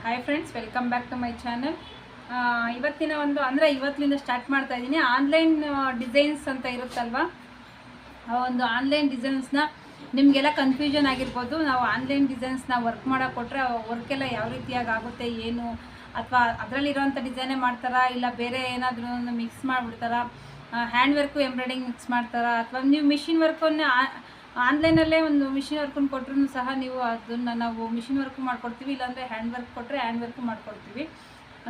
Hi friends, welcome back to my channel. ಇವತ್ತಿನ ಇವತ್ತಿನಿಂದ start ಮಾಡ್ತಾ ಇದ್ದೀನಿ. ಆನ್ಲೈನ್ ಡಿಸೈನ್ಸ್ ಅಂತ ಇರುತ್ತಲ್ವ, ಆ ಒಂದು ಆನ್ಲೈನ್ ಡಿಸೈನ್ಸ್ನ ನಿಮಗೆಲ್ಲ ಕನ್ಫ್ಯೂಷನ್ ಆಗಿರ್ಬೋದು. ನಾವು ಆನ್ಲೈನ್ ಡಿಸೈನ್ಸ್ನ ವರ್ಕ್ ಮಾಡೋಕೆ ಕೊಟ್ಟರೆ ವರ್ಕೆಲ್ಲ ಯಾವ ರೀತಿಯಾಗಿ ಆಗುತ್ತೆ ಏನು, ಅಥವಾ ಅದರಲ್ಲಿರೋಂಥ ಡಿಸೈನೇ ಮಾಡ್ತಾರಾ, ಇಲ್ಲ ಬೇರೆ ಏನಾದರೂ ಮಿಕ್ಸ್ ಮಾಡಿಬಿಡ್ತಾರಾ, ಹ್ಯಾಂಡ್ ವರ್ಕು ಎಂಬ್ರಾಯ್ಡಿಂಗ್ ಮಿಕ್ಸ್ ಮಾಡ್ತಾರಾ, ಅಥವಾ ನೀವು ಮಿಷಿನ್ ವರ್ಕನ್ನು ಆನ್ಲೈನಲ್ಲೇ ಒಂದು ಮಿಷಿನ್ ವರ್ಕನ್ನು ಕೊಟ್ಟರು ಸಹ ನೀವು ಅದನ್ನು ನಾವು ಮಿಷಿನ್ ವರ್ಕು ಮಾಡ್ಕೊಡ್ತೀವಿ, ಇಲ್ಲಾಂದರೆ ಹ್ಯಾಂಡ್ ವರ್ಕ್ ಕೊಟ್ಟರೆ ಹ್ಯಾಂಡ್ ವರ್ಕು ಮಾಡ್ಕೊಡ್ತೀವಿ.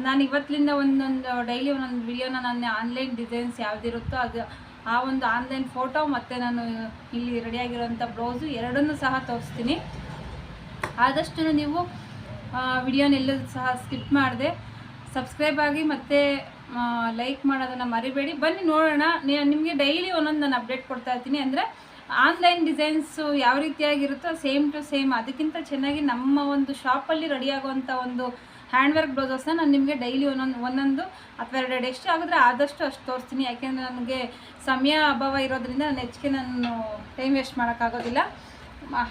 ನಾನು ಇವತ್ತಿನಿಂದ ಒಂದೊಂದು ಡೈಲಿ ಒಂದೊಂದು ವಿಡಿಯೋನ ನಾನು ಆನ್ಲೈನ್ ಡಿಸೈನ್ಸ್ ಯಾವುದಿರುತ್ತೋ ಅದು ಆ ಒಂದು ಆನ್ಲೈನ್ ಫೋಟೋ ಮತ್ತು ನಾನು ಇಲ್ಲಿ ರೆಡಿಯಾಗಿರೋಂಥ ಬ್ಲೌಸು ಎರಡನ್ನೂ ಸಹ ತೋರಿಸ್ತೀನಿ. ಆದಷ್ಟು ನೀವು ವಿಡಿಯೋನೆಲ್ಲೂ ಸಹ ಸ್ಕಿಪ್ ಮಾಡಿದೆ ಸಬ್ಸ್ಕ್ರೈಬ್ ಆಗಿ ಮತ್ತು ಲೈಕ್ ಮಾಡೋದನ್ನು ಮರಿಬೇಡಿ. ಬನ್ನಿ ನೋಡೋಣ. ನಿಮಗೆ ಡೈಲಿ ಒಂದೊಂದು ನಾನು ಅಪ್ಡೇಟ್ ಕೊಡ್ತಾ ಇರ್ತೀನಿ. ಅಂದರೆ ಆನ್ಲೈನ್ ಡಿಸೈನ್ಸು ಯಾವ ರೀತಿಯಾಗಿರುತ್ತೋ ಸೇಮ್ ಟು ಸೇಮ್ ಅದಕ್ಕಿಂತ ಚೆನ್ನಾಗಿ ನಮ್ಮ ಒಂದು ಶಾಪಲ್ಲಿ ರೆಡಿಯಾಗುವಂಥ ಒಂದು ಹ್ಯಾಂಡ್ ವರ್ಕ್ ಬ್ಲೌಸಸ್ನ ನಾನು ನಿಮಗೆ ಡೈಲಿ ಒಂದೊಂದು ಅಥವಾ ಎರಡು ಎಷ್ಟು ಆಗಿದ್ರೆ ಆದಷ್ಟು ಅಷ್ಟು ತೋರಿಸ್ತೀನಿ. ಯಾಕೆಂದರೆ ನನಗೆ ಸಮಯ ಅಭಾವ ಇರೋದ್ರಿಂದ ನಾನು ಟೈಮ್ ವೇಸ್ಟ್ ಮಾಡೋಕ್ಕಾಗೋದಿಲ್ಲ.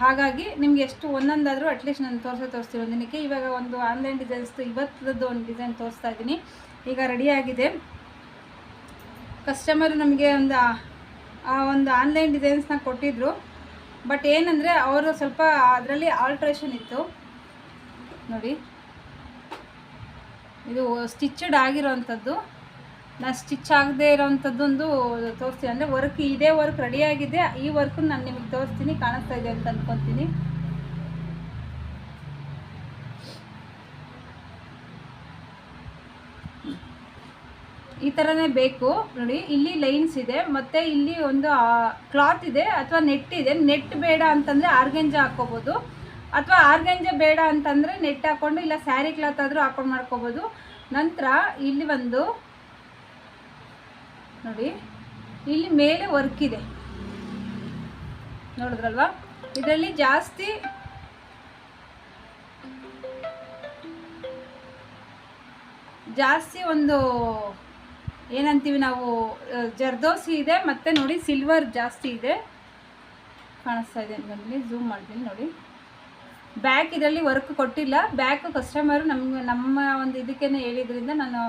ಹಾಗಾಗಿ ನಿಮಗೆ ಎಷ್ಟು ಒಂದೊಂದಾದರೂ ಅಟ್ಲೀಸ್ಟ್ ನಾನು ತೋರಿಸ್ತೀನಿ ಒಂದಿನಕ್ಕೆ. ಇವಾಗ ಒಂದು ಆನ್ಲೈನ್ ಡಿಸೈನ್ಸ್ದು ಇವತ್ತದ್ದು ಒಂದು ಡಿಸೈನ್ ತೋರಿಸ್ತಾ ಇದ್ದೀನಿ. ಈಗ ರೆಡಿಯಾಗಿದೆ. ಕಸ್ಟಮರು ನಮಗೆ ಒಂದು ಆನ್ಲೈನ್ ಡಿಸೈನ್ಸ್ನ ಕೊಟ್ಟಿದ್ದರು. ಬಟ್ ಏನಂದರೆ ಅವರು ಸ್ವಲ್ಪ ಅದರಲ್ಲಿ ಆಲ್ಟ್ರೇಷನ್ ಇತ್ತು ನೋಡಿ. ಇದು ಸ್ಟಿಚ್ಚಡ್ ಆಗಿರೋವಂಥದ್ದು. ನಾನು ಸ್ಟಿಚ್ ಆಗದೆ ಇರೋವಂಥದ್ದೊಂದು ತೋರಿಸ್ತೀನಿ. ಅಂದರೆ ವರ್ಕ್ ಇದೇ ವರ್ಕ್ ರೆಡಿಯಾಗಿದೆ. ಈ ವರ್ಕನ್ನು ನಾನು ನಿಮಗೆ ತೋರಿಸ್ತೀನಿ. ಕಾಣಿಸ್ತಾ ಇದೆ ಅಂತ ಅಂದ್ಕೊತೀನಿ. ಈ ಥರನೇ ಬೇಕು ನೋಡಿ. ಇಲ್ಲಿ ಲೈನ್ಸ್ ಇದೆ ಮತ್ತು ಇಲ್ಲಿ ಒಂದು ಕ್ಲಾತ್ ಇದೆ ಅಥವಾ ನೆಟ್ ಇದೆ. ನೆಟ್ ಬೇಡ ಅಂತಂದರೆ ಆರ್ಗೆಂಜಾ ಹಾಕ್ಕೋಬೋದು, ಅಥವಾ ಆರ್ಗೆಂಜಾ ಬೇಡ ಅಂತಂದರೆ ನೆಟ್ ಹಾಕ್ಕೊಂಡು ಇಲ್ಲ ಸ್ಯಾರಿ ಕ್ಲಾತ್ ಆದರೂ ಹಾಕ್ಕೊಂಡು ಮಾಡ್ಕೋಬೋದು. ನಂತರ ಇಲ್ಲಿ ಒಂದು ನೋಡಿ, ಇಲ್ಲಿ ಮೇಲೆ ವರ್ಕ್ ಇದೆ ನೋಡಿದ್ರಲ್ವಾ. ಇದರಲ್ಲಿ ಜಾಸ್ತಿ ಒಂದು ಏನಂತೀವಿ ನಾವು ಜರ್ದೋಸಿ ಇದೆ. ಮತ್ತು ನೋಡಿ ಸಿಲ್ವರ್ ಜಾಸ್ತಿ ಇದೆ. ಕಾಣಿಸ್ತಾ ಇದೆ ನೋಡಿ, ಝೂಮ್ ಮಾಡ್ತೀನಿ ನೋಡಿ. ಬ್ಯಾಕ್ ಇದರಲ್ಲಿ ವರ್ಕ್ ಕೊಟ್ಟಿಲ್ಲ. ಬ್ಯಾಕ್ ಕಸ್ಟಮರು ನಮ್ಮ ಒಂದು ಇದಕ್ಕೇ ಹೇಳಿದ್ರಿಂದ ನಾನು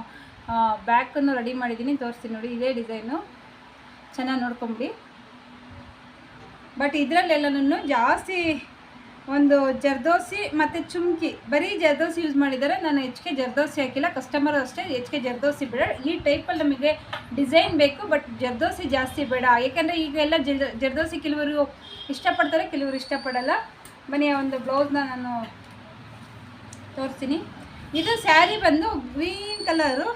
ಬ್ಯಾಕನ್ನು ರೆಡಿ ಮಾಡಿದ್ದೀನಿ. ತೋರಿಸ್ತೀನಿ ನೋಡಿ. ಇದೇ ಡಿಸೈನು, ಚೆನ್ನಾಗಿ ನೋಡ್ಕೊಂಬಿಡಿ. ಬಟ್ ಇದರಲ್ಲೆಲ್ಲನೂ ಜಾಸ್ತಿ ಒಂದು ಜರ್ದೋಸಿ ಮತ್ತು ಚುಮ್ಕಿ, ಬರೀ ಜರ್ದೋಸಿ ಯೂಸ್ ಮಾಡಿದ್ದಾರೆ. ನಾನು ಹೆಚ್ಚಿಗೆ ಜರ್ದೋಸಿ ಹಾಕಿಲ್ಲ. ಕಸ್ಟಮರು ಅಷ್ಟೇ ಹೆಚ್ಚಿಗೆ ಜರ್ದೋಸಿ ಬೇಡ, ಈ ಟೈಪಲ್ಲಿ ನಮಗೆ ಡಿಸೈನ್ ಬೇಕು, ಬಟ್ ಜರ್ದೋಸಿ ಜಾಸ್ತಿ ಬೇಡ. ಏಕೆಂದರೆ ಈಗ ಎಲ್ಲ ಜರ್ದೋಸಿ ಕೆಲವರು ಇಷ್ಟಪಡ್ತಾರೆ, ಕೆಲವರು ಇಷ್ಟಪಡಲ್ಲ. ಬನ್ನಿ ಒಂದು ಬ್ಲೌಸ್ನ ನಾನು ತೋರಿಸ್ತೀನಿ. ಇದು ಸ್ಯಾರಿ ಬಂದು ಗ್ರೀನ್ ಕಲರು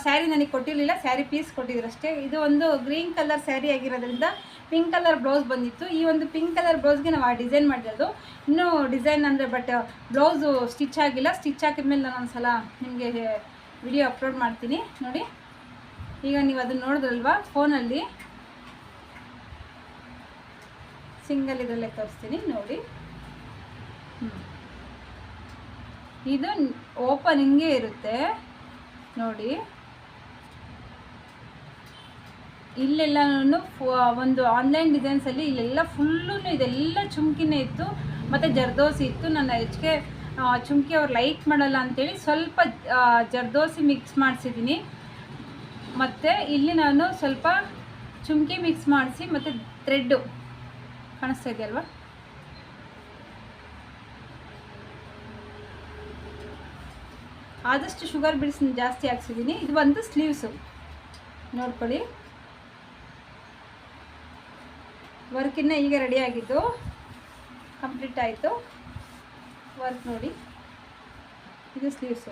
ಸ್ಯಾರಿ ನನಗೆ ಕೊಟ್ಟಿರಲಿಲ್ಲ, ಸ್ಯಾರಿ ಪೀಸ್ ಕೊಟ್ಟಿದ್ರು ಅಷ್ಟೇ. ಇದು ಒಂದು ಗ್ರೀನ್ ಕಲರ್ ಸ್ಯಾರಿ ಆಗಿರೋದ್ರಿಂದ ಪಿಂಕ್ ಕಲರ್ ಬ್ಲೌಸ್ ಬಂದಿತ್ತು. ಈ ಒಂದು ಪಿಂಕ್ ಕಲರ್ ಬ್ಲೌಸ್ಗೆ ನಾವು ಆ ಡಿಸೈನ್ ಮಾಡಿರೋದು. ಇನ್ನೂ ಡಿಸೈನ್ ಅಂದರೆ ಬಟ್ ಬ್ಲೌಸು ಸ್ಟಿಚ್ ಆಗಿಲ್ಲ. ಸ್ಟಿಚ್ ಹಾಕಿದ್ಮೇಲೆ ನಾನು ಒಂದು ಸಲ ನಿಮಗೆ ವಿಡಿಯೋ ಅಪ್ಲೋಡ್ ಮಾಡ್ತೀನಿ ನೋಡಿ. ಈಗ ನೀವು ಅದನ್ನು ನೋಡಿದ್ರಲ್ವ ಫೋನಲ್ಲಿ, ಸಿಂಗಲ್ ಇದರಲ್ಲೇ ತೋರಿಸ್ತೀನಿ ನೋಡಿ. ಇದು ಓಪನ್ ಹಿಂಗೆ ಇರುತ್ತೆ ನೋಡಿ. ಇಲ್ಲೆಲ್ಲನೂ ಒಂದು ಆನ್ಲೈನ್ ಡಿಸೈನ್ಸಲ್ಲಿ ಇಲ್ಲೆಲ್ಲ ಫುಲ್ಲೂ ಇದೆಲ್ಲ ಚುಮ್ಕಿನೇ ಇತ್ತು ಮತ್ತು ಜರ್ದೋಸಿ ಇತ್ತು. ನಾನು ಹೆಚ್ಚಿಗೆ ಚುಮ್ಕಿ ಅವ್ರು ಲೈಕ್ ಮಾಡಲ್ಲ ಅಂಥೇಳಿ ಸ್ವಲ್ಪ ಜರ್ದೋಸಿ ಮಿಕ್ಸ್ ಮಾಡಿಸಿದ್ದೀನಿ. ಮತ್ತು ಇಲ್ಲಿ ನಾನು ಸ್ವಲ್ಪ ಚುಮ್ಕಿ ಮಿಕ್ಸ್ ಮಾಡಿಸಿ ಮತ್ತು ಥ್ರೆಡ್ಡು ಕಾಣಿಸ್ತಾ ಇದೆಯಲ್ವ, ಆದಷ್ಟು ಶುಗರ್ ಬೀಡ್ಸ್ ಜಾಸ್ತಿ ಹಾಕ್ಸಿದ್ದೀನಿ. ಇದು ಬಂದು ಸ್ಲೀವ್ಸು ನೋಡ್ಕೊಳ್ಳಿ. ವರ್ಕಿನ್ನ ಈಗ ರೆಡಿಯಾಗಿದ್ದು ಕಂಪ್ಲೀಟ್ ಆಯಿತು. ವರ್ಕ್ ನೋಡಿ, ಇದು ಸ್ಲೀವ್ಸು.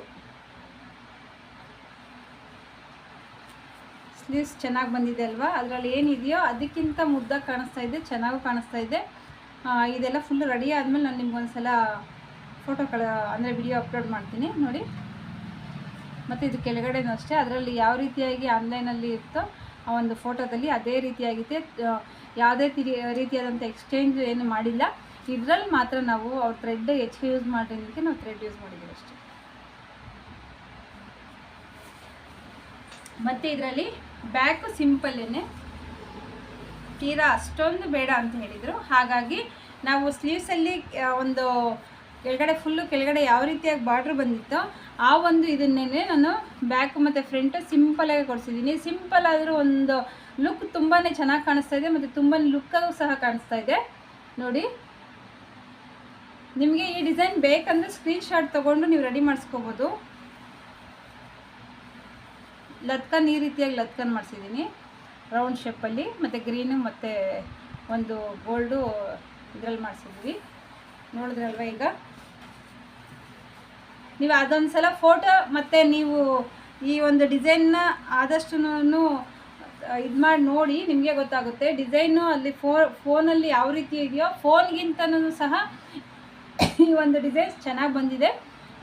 ಸ್ಲೀವ್ಸ್ ಚೆನ್ನಾಗಿ ಬಂದಿದೆ ಅಲ್ವಾ. ಅದರಲ್ಲಿ ಏನಿದೆಯೋ ಅದಕ್ಕಿಂತ ಮುದ್ದಾಗಿ ಕಾಣಿಸ್ತಾ ಇದೆ, ಚೆನ್ನಾಗೂ ಕಾಣಿಸ್ತಾ ಇದೆ. ಇದೆಲ್ಲ ಫುಲ್ ರೆಡಿ ಆದಮೇಲೆ ನಾನು ನಿಮ್ಗೊಂದು ಸಲ ಅಂದರೆ ವಿಡಿಯೋ ಅಪ್ಲೋಡ್ ಮಾಡ್ತೀನಿ ನೋಡಿ. ಮತ್ತು ಇದು ಕೆಳಗಡೆನೂ ಅಷ್ಟೇ, ಅದರಲ್ಲಿ ಯಾವ ರೀತಿಯಾಗಿ ಆನ್ಲೈನಲ್ಲಿ ಇರ್ತೋ ಆ ಒಂದು ಫೋಟೋದಲ್ಲಿ ಅದೇ ರೀತಿಯಾಗಿದೆ. ಯಾವುದೇ ರೀತಿಯಾದಂಥ ಎಕ್ಸ್ಚೇಂಜ್ ಏನು ಮಾಡಿಲ್ಲ. ಇದರಲ್ಲಿ ಮಾತ್ರ ನಾವು ಅವ್ರ ಥ್ರೆಡ್ ಹೆಚ್ಚಿಗೆ ಯೂಸ್ ಮಾಡೋದಕ್ಕೆ ನಾವು ಥ್ರೆಡ್ ಯೂಸ್ ಮಾಡಿದ್ದೀವಿ ಅಷ್ಟೇ. ಮತ್ತು ಇದರಲ್ಲಿ ಬ್ಯಾಕು ಸಿಂಪಲ್ಲೇನೆ, ತೀರಾ ಅಷ್ಟೊಂದು ಬೇಡ ಅಂತ ಹೇಳಿದರು. ಹಾಗಾಗಿ ನಾವು ಸ್ಲೀವ್ಸಲ್ಲಿ ಒಂದು ಕೆಳಗಡೆ ಫುಲ್ಲು ಕೆಳಗಡೆ ಯಾವ ರೀತಿಯಾಗಿ ಬಾರ್ಡ್ರ್ ಬಂದಿತ್ತೋ ಆ ಒಂದು ಇದನ್ನೇ ನಾನು ಬ್ಯಾಕ್ ಮತ್ತು ಫ್ರಂಟ್ ಸಿಂಪಲಾಗಿ ಕೊಡಿಸಿದ್ದೀನಿ. ಸಿಂಪಲ್ ಆದರೂ ಒಂದು ಲುಕ್ ತುಂಬಾ ಚೆನ್ನಾಗಿ ಕಾಣಿಸ್ತಾ ಇದೆ ಮತ್ತು ತುಂಬ ಲುಕ್ಕಾಗೂ ಸಹ ಕಾಣಿಸ್ತಾ ಇದೆ ನೋಡಿ. ನಿಮಗೆ ಈ ಡಿಸೈನ್ ಬೇಕಂದರೆ ಸ್ಕ್ರೀನ್ಶಾಟ್ ತೊಗೊಂಡು ನೀವು ರೆಡಿ ಮಾಡಿಸ್ಕೋಬೋದು. ಲತ್ಕನ್ ಈ ರೀತಿಯಾಗಿ ಲತ್ಕನ್ ಮಾಡಿಸಿದ್ದೀನಿ ರೌಂಡ್ ಶೇಪಲ್ಲಿ, ಮತ್ತು ಗ್ರೀನು ಮತ್ತು ಒಂದು ಗೋಲ್ಡು ಇದರಲ್ಲಿ ಮಾಡಿಸಿದ್ವಿ ನೋಡಿದ್ರಲ್ವ. ಈಗ ನೀವು ಅದೊಂದು ಸಲ ಫೋಟೋ ಮತ್ತು ನೀವು ಈ ಒಂದು ಡಿಸೈನ್ನ ಆದಷ್ಟು ಇದು ಮಾಡಿ ನೋಡಿ, ನಿಮಗೆ ಗೊತ್ತಾಗುತ್ತೆ ಡಿಸೈನು ಅಲ್ಲಿ ಫೋನಲ್ಲಿ ಯಾವ ರೀತಿ ಇದೆಯೋ ಫೋನ್ಗಿಂತನೂ ಸಹ ಈ ಒಂದು ಡಿಸೈನ್ಸ್ ಚೆನ್ನಾಗಿ ಬಂದಿದೆ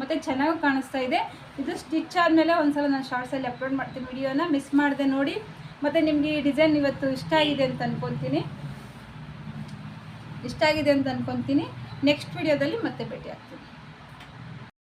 ಮತ್ತು ಚೆನ್ನಾಗಿ ಕಾಣಿಸ್ತಾ ಇದೆ. ಇದು ಸ್ಟಿಚ್ ಆದಮೇಲೆ ಒಂದ್ಸಲ ನಾನು ಶಾರ್ಟ್ಸಲ್ಲಿ ಅಪ್ಲೋಡ್ ಮಾಡ್ತೀನಿ ವಿಡಿಯೋನ, ಮಿಸ್ ಮಾಡಿದೆ ನೋಡಿ. ಮತ್ತು ನಿಮಗೆ ಈ ಡಿಸೈನ್ ಇವತ್ತು ಇಷ್ಟ ಆಗಿದೆ ಅಂತ ಅನ್ಕೊತೀನಿ. ನೆಕ್ಸ್ಟ್ ವಿಡಿಯೋದಲ್ಲಿ ಮತ್ತೆ ಭೇಟಿ ಆಗ್ತೀನಿ.